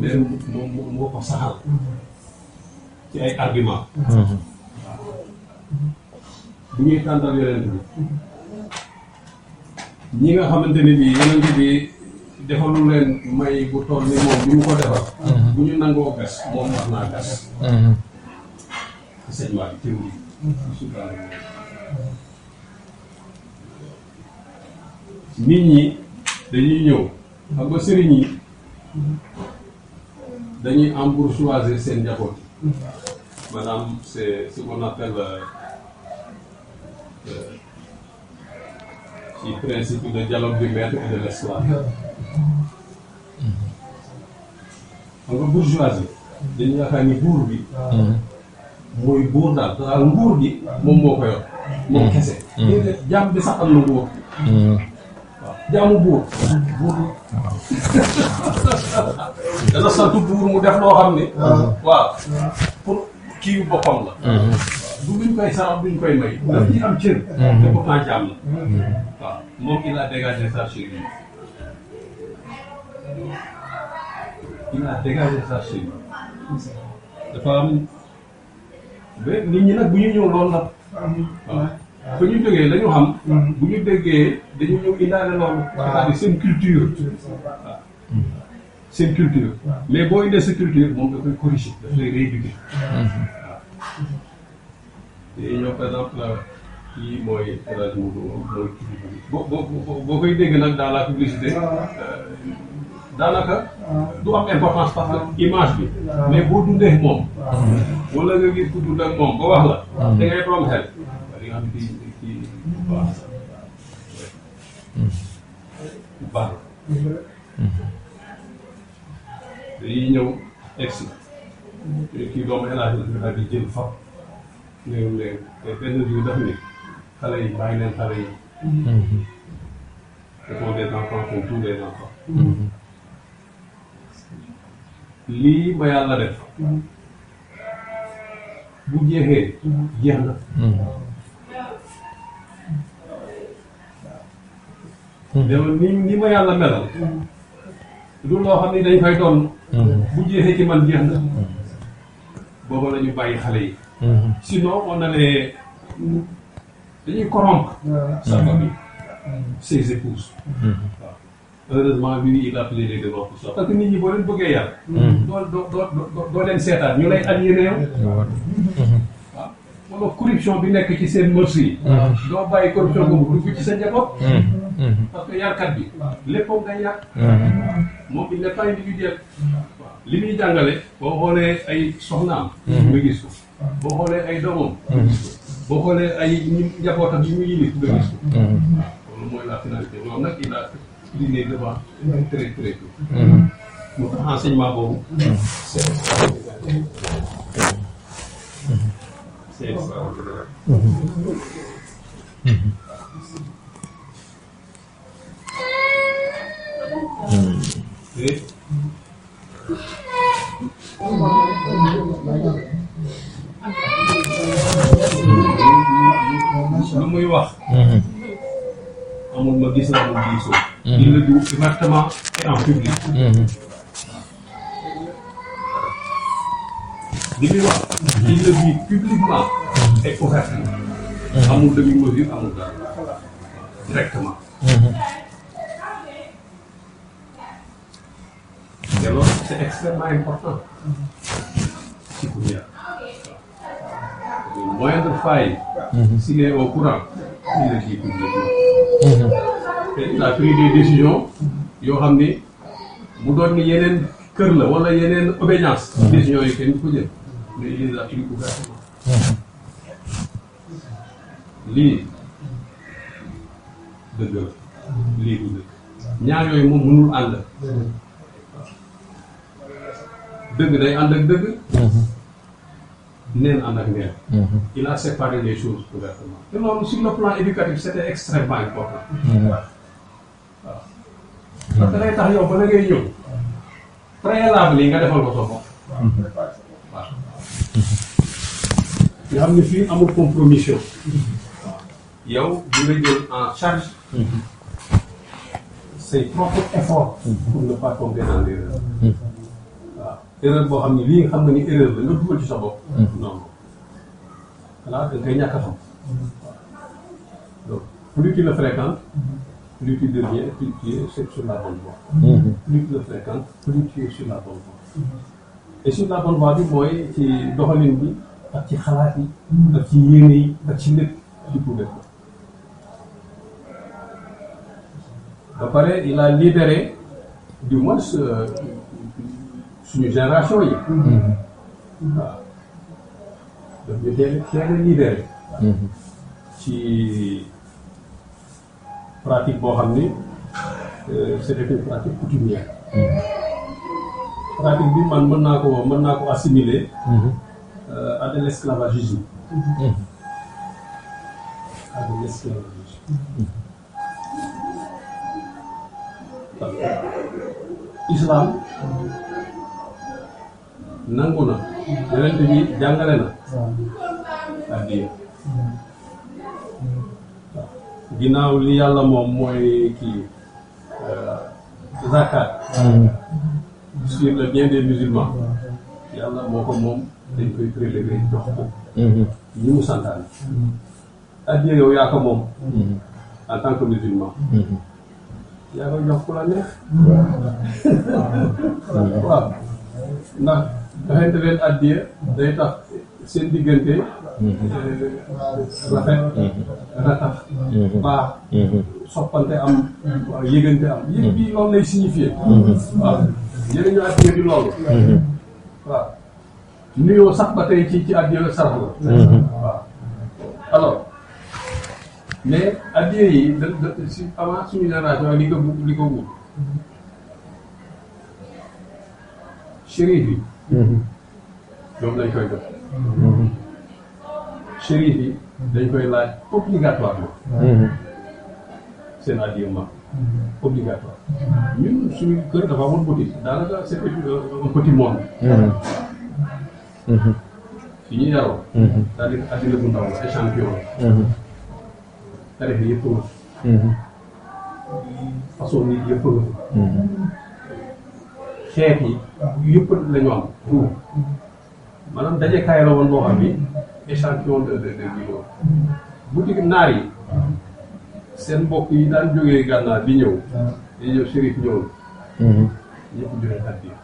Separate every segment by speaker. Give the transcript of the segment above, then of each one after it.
Speaker 1: leen moo ko saxal ci ay argument bu ñuy tàntal yonent bi ñi nga xamante ne bii yonent bi defalu leen may bu toll ni moom bi mu ko defal bu ñu nangoo gas moom wax naa gas enseignement bi théorie nit ñi dañuy ñëw xam nga sëriñ yi dañuy embourgeoiser seen njaboot maanaam c'est ce qu'on appelle ci principe de dialogue du maître et de l'esclave xam nga bourgeoisie dañu yaakaar ni buur bi mooy buur daal nguur gi moom moo ko yor moom kese jaam bi sax am na nguur jaamu buur dana sant buur mu def loo xam ne waaw pour kii yu boppam la du luñ koy sarax duñ koy may daf ñuy am cër te pourtant jaam la waaw moom il a dégagé ça chez lui dafa am ba nit ñi nag bu ñu ñëw loolu la waaw fa ñu jógee la ñu xam bu ñu déggee dañu ñëw indaale loolu c'est-à-dire seen culture waaw seen culture mais boo indee sa culture moom da koy corriger daf lay rééduquer waaw te ñoo par exemple kii mooy élage mooy boo koy dégg nag dans la publicité daanaka du am importance parce que image bi mais boo dundee moom wala nga gis ku dund ak moom ba wax la da ngay doom xel di nga xam kii baax baax dañuy ñëw egsi kii doomu élage la daal di jël fab néew léegi te benn jour daf ni xale yi bàyyi leen xale yi ce sont des enfants comme tous les enfants lii ma yàlla def bu jeexee jeex na dama ni ma yàlla melal du loo xam ni dañ koy doon bu jeexee ci man jeex na booba la ñu bàyyi xale yi sinon on allait dañuy corrompre sa famille ses épouses waaw heureusement lui il a pris les devants pour ça parce que nit ñi boo leen bëggee yar doo leen seetaan ñu lay aliéné yow waaw wala corruption bi nekk ci seen mœurs yi doo bàyyi corruption boobu dugg ci sa njaboot parce que yarkat bi léppam ngay yar moom il n'est pas individuel waaw li muy jàngale boo xoolee ay soxnaam nga gis ko boo xoolee ay doomam nga gis ko boo xoolee ay njabootam yi mu yilif nga gis ko loolu mooy la finalité moom nag il a pris les devants très très tôt moo tax enseignement boobu c'est extraordinaire lu muy wax amul ma gis la amul diisoo il le dit ouvertement et en public li muy wax il le dit publiquement et ouvertement amul demi-mesure amul dara directement te loolu c'est extrêmement important ci ku ñaar moindre faille s'il est au courant il le dit publiquement te il a pris des décisions yoo xam ni bu doon ni yeneen kër la wala yeneen obédience décisions yi kenn du ko jël mais il les a pris ouvertement lii dëgg la lii du dëgg ñaar yooyu moom mënul ànd dëgg day ànd ak dëgg neen ànd ak neen il a séparé les choses ouvertement te loolu sur le plan éducatif c'était extrêmement important waaw parce que day tax yow ba la ngay ñëw préalable yi nga defal ko sa bopp waaw nga xam ne fii amul compromission yow di nga jël en charge say propre effort pour ne pas tomber dans l'erreur. waaw erreur boo xam ne lii nga xam ne ni erreur la nga dugal ci sa bopp. non voilà da nga koy ñàkk a xam. donc plus tu le fréquentes, plus tu deviens, plus tu es sur la bonne voie. Plus tu le fréquentes, plus tu es sur la bonne voie. Et sur la bonne voie bi mooy ci doxalin bi ak ci xalaat yi ak ci yéene yi ak ci lépp di ko def. ba pare il a libéré du moins suñu génération yi. waaw donc ñu teel a libéré. ci pratique boo xam ni c'était une pratique coutumière. pratique bi man mën naa ko assimiler. à de l'esclavagisme. à de l'esclavagisme. Islam nangu na yonent bi jàngale na addiya ginnaaw li yàlla moom mooy kii zakat sur le bien des musulmans yàlla moo ko moom dañ koy prélever jox ko ñi mu santaane addiya yow yaa ko moom en tant que musulman yaa koy jox ku la neex waaw ndax joxente leen addiya day tax seen diggante rafet ratax baax soppante am waaw yëgante am yëg bi loolu lay signifier waaw yëg ñu addiya bi loolu waaw nuyoo sax ba tey ci addiya sarax la waaw alors mais addiya yi si avant suñu génération li ko wut chérif yi ñoom lañ koy def chérif yi dañ koy laaj obligatoirement seen addiya ma obligatoire ñun suñu kër dafa amoon boutique daanaka c'était un petit monde fi ñu yaroo c'est-à-dire addina bu ndaw la échantillon tarix yi yëpp façon nit yëpp xeet yi yëpp la ñu am tout maanaam dajekaay la woon boo xam ni échantillon de vidéo boutique naar yi seen mbokk yi daan jógee gànnaar di ñëw Chérif ñëw ñëpp joxe addiya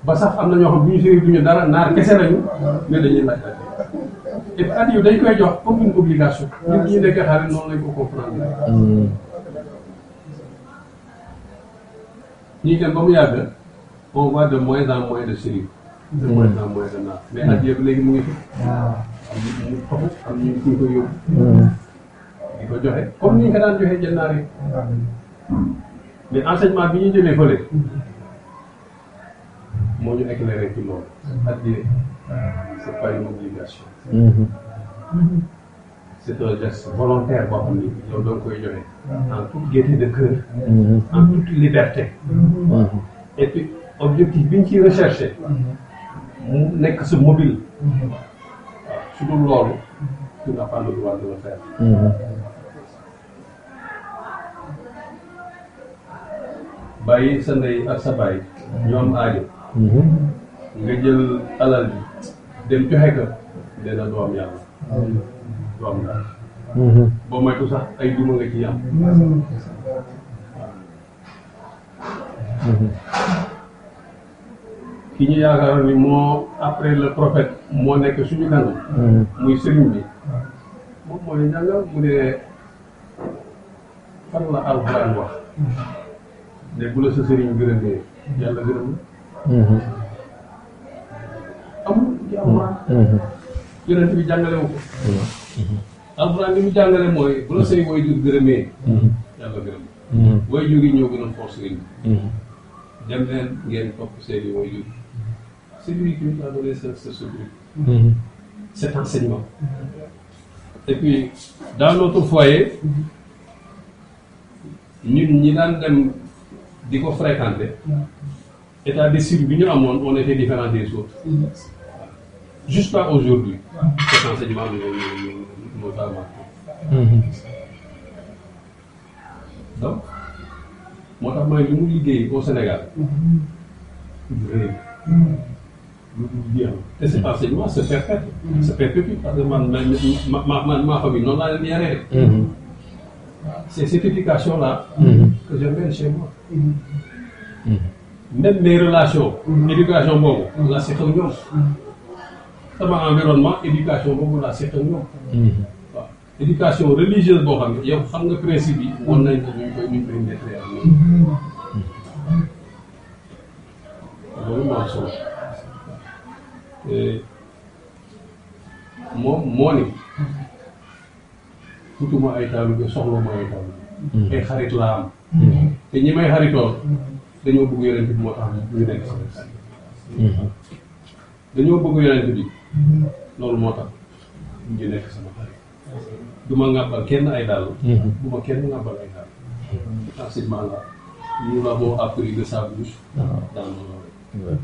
Speaker 1: ba sax am na ñoo xam bu ñu Chérif duñu dara naar kese lañu mais dañuy laaj addiya et puis addiya dañ koy jox comme une obligation nit ñi nekk xarit noonu lañ ko comprendre ñuy dem ba mu yàgg on voit de moins en moins de Chérif de moins en moins de naar mais addiya bi léegi mu ngi fi am ñu toxu am ñu ko yóbbu di ko joxe comme ni ñu ko daan joxe jël naar yi mais enseignement bi ñuy jëlee fële moo ñu éclairé ci loolu addiya c'est pas une obligation c'est un geste volontaire boo xam ni yow da nga koy joxe en toute gaieté de cœur en toute liberté et puis objectif bi ñu ciy recherché mu nekk sa mobile waaw su dul loolu tu n'as pas le droit de le faire bàyyi sa ndey ak sa baay ñu am aajo nga jël alal bi dem joxe ko dina doo am yàlla doo am daal boo moytu sax ay duma nga ciy am ki ñu yaakaaroon ni moo après le prophète moo nekk suñu kanam muy sëriñ bi moom mooy jàngal mu ne fan la alxuraan wax ne bu la sa sëriñ gërëmee yàlla gërëm amul ci alxuraan yonent bi jàngale wu ko alxuraan li mu jàngale mooy bu la say waajur gërëmee yàlla gërëm waajur yi ñoo gën a force sëriñ bi dem leen ngeen topp seeni waajur c'est lui qui nous a donné ce truc cet enseignement et puis dans notre foyer ñun ñi daan dem di ko fréquenter état d'esprit bi ñu amoon on était différent des autres jusqu'à aujourd'hui cet enseignement nous a marqué donc moo tax mooy li mu liggéey au Sénégal du rëy lu jeex te cet enseignement se perpétue parce que man ma famille noonu laa leen yaree c'est cette éducation là que j'emmène chez moi même mes relations éducation boobu laa seq ak ñoom sama environnement éducation boobu laa seq ak ñoom waaw éducation religieuse boo xam ne yow xam nga principe yi wan nañ ko ñu koy nettali ak ñoom loolu moo am solo moo ni utuma ay taalibe soxla ma ay taalibe ay xarit laa am te ñi may xaritoon dañoo bëgg yonent bi moo tax ñu nekk sama dañoo bëgg yonent bi loolu moo tax ñu nekk sama xarit du ma ŋàbbal kenn ay dàll du ma kenn ŋàbbal ay dàll enseignement là nous l'avons appris de sa bouche dans nos oreilles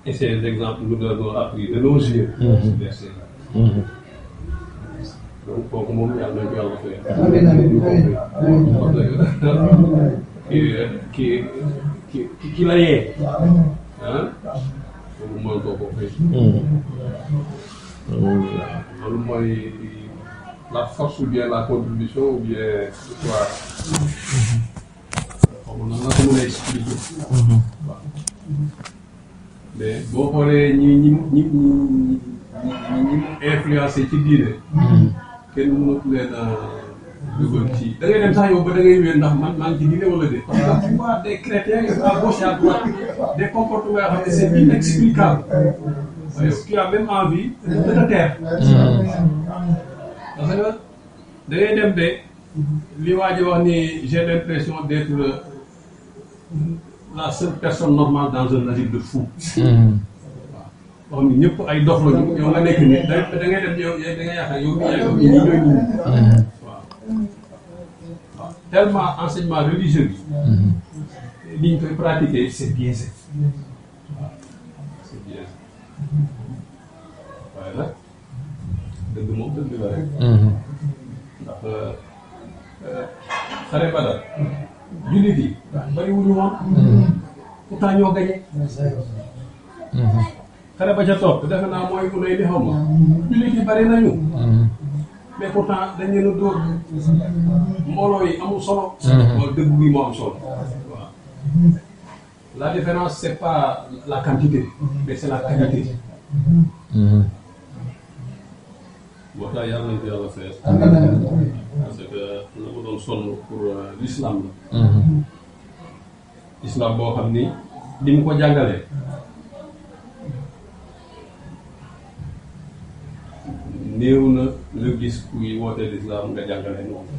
Speaker 1: et ces exemples nous l'avons appris de nos yeux ce verset là donc kooku moom yàlla nañ ko yàlla fay ki la yee ah loolu mooy kooku fay loolu mooy la force ou bien la contribution ou bien quoi xaw ma nan la ko mën a expliquer waaw mais boo xoolee ñi influencé ci diine kenn mënatu leen a dugal ci da ngay dem sax yow ba da ngay wér ndax man maa ngi ci diine wala déet parce que tu vois des chrétiens à gauche et à droite des comportements yoo xam ne c'est inexplicable tu as même envie de te taire parce que da ngay dem ba li waa ji wax ni j'ai l'impression d'être la seule personne normale dans un asile de fou waaw xam ne ñëpp ay dof lañu yow nga nekk nii da ngay dem yow da ngay yaakaar yow ñii ñooy nit waaw tellement enseignement religieux bi li ñu koy pratiquer c'est biaisé waaw c'est biaisé waaye nag dëgg moom dëgg la rek ndax xare Badar jullit yi bari wuñu woon pourtant ñoo gañe xare ba ca topp defe naa mooy ku nay li xaw ma jullit yi bari nañu mais pourtant dañ leen a dóor mbooloo yi amul solo loolu dëgg gi moo am solo waaw la différence c'est pas la quantité mais c'est la qualité moo tax yàlla nañ ko yàlla fees parce que la ma doon sonn pour l'islam la islam boo xam ni ni mu ko jàngalee néew na nga gis kuy woote l'islam nga jàngale noonu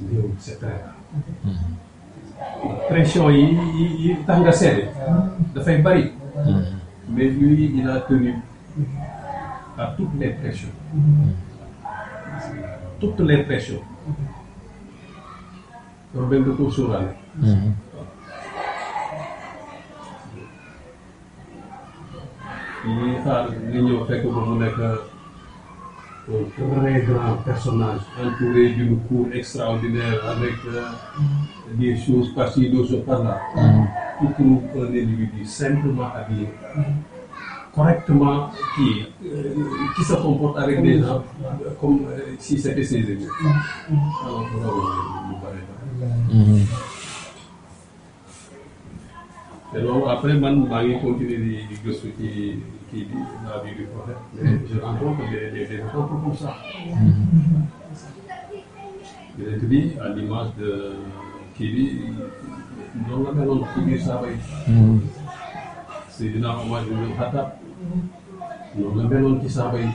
Speaker 1: néew c'est très rare pression yi tax nga seede dafay bari mais lui il a tenu à toutes les pressions problème de ko sóoraale ñi xaar li ñëw fekk ba mu nekk un très grand personnage entouré d'une cour extraordinaire avec des choses par-ci, d'autres choses par-là. Tu trouves un individu simplement habillé, correctement, qui se comporte avec des gens comme si c'était ses amis. Alors, nous paraît. Et donc après man maa ngi continuer di gëstu ci kii bi la vie du prophète mais je rencontre des exemples comme ça. Yonent bi à l'image de kii bi noonu la meloon ci biir saaba yi. Seydina Omar ibn Khattab noonu la meloon ci saaba yi.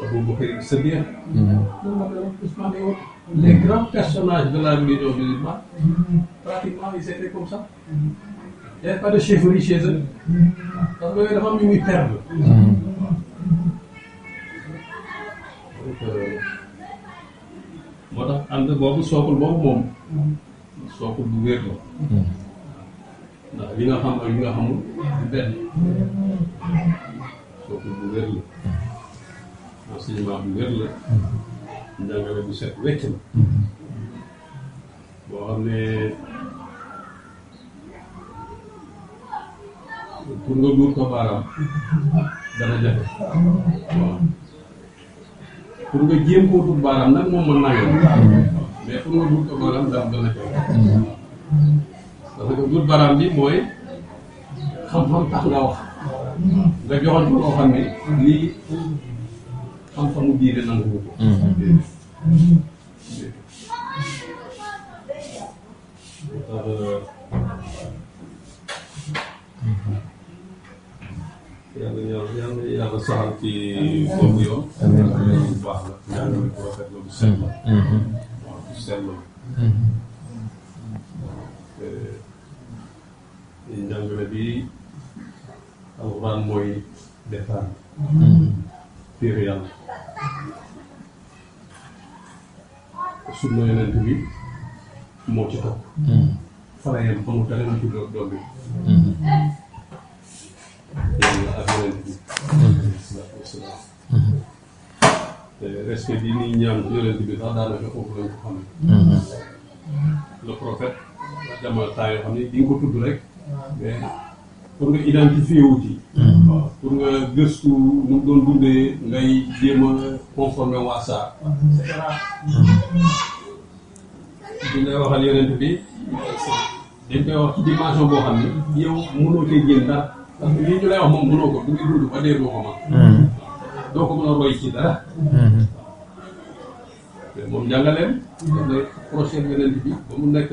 Speaker 1: Abou Bakr Siddiq noonu la meloon Ousmane et autres. Les grands personnages de la religion musulmane, pratiquement, ils étaient comme ça. Il n'y avait pas de chefferie chez eux. Parce que les femmes, ils perdent. Donc, moo tax ànd boobu sookul boobu moom sookul bu wér la. ndax li nga xam ak li nga xamul du benn. sookul bu wér la. enseignement bu wér la. njàngale bu set wecc la boo xam ne pour nga duur ko baaraam dana jafe waaw pour nga jéem koo duur baaraam nag moom mën naa yomb mais pour nga duur ko baaraam dana jafe parce que duur baaraam bi mooy xam-xam tax nga wax nga joxoon ko loo xam ne lii xam-xamu diine nangu ko yàlla saxal ci boobu yoon bu baax la njàngale ko rafet la bu sell la waaw bu sell la njàngale bi alxuraan mooy defar téere yàlla sunna yonent bi moo ci topp fara yem xamul dara lu ci doom bi yàlla ak yonent bi salaatu wasalaam te respect bi ni ñaan yonent bi sax daanaka foofu lañ ko xam ne le prophète jamono temps yoo xam ne di nga ko tudd rek mais pour nga identifier wu ci waaw pour nga gëstu nu mu doon dundee ngay jéem a conformer waa saa et cetera bu ñu lay waxal yonent bi dañ koy wax ci dimension boo xam ne yow mënoo cee génn dara parce que lii ñu lay wax moom mënoo ko du ngi dund ba dee doo ko mën doo ko mën a roy ci dara mais moom jàngaleem daf lay prochaine yonent bi ba mu nekk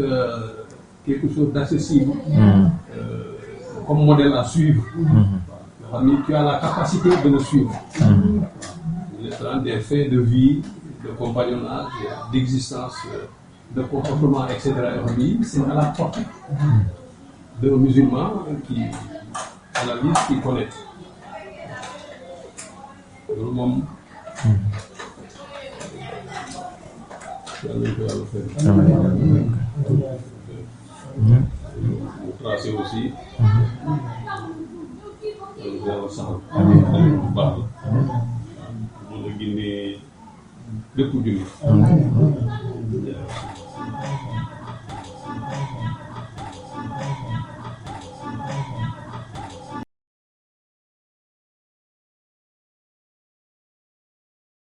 Speaker 1: quelque chose d'accessible comme modèle à suivre tu as la capacité de le suivre des faits de vie de compagnonnage d'existence de comportement etc. C'est à la portée d'un musulman qui à la limite qui connaît loolu moom yàlla nañu ko yàlla fay mu tracé aussi yàlla saxal bu baax la mën a génnee bépp jullit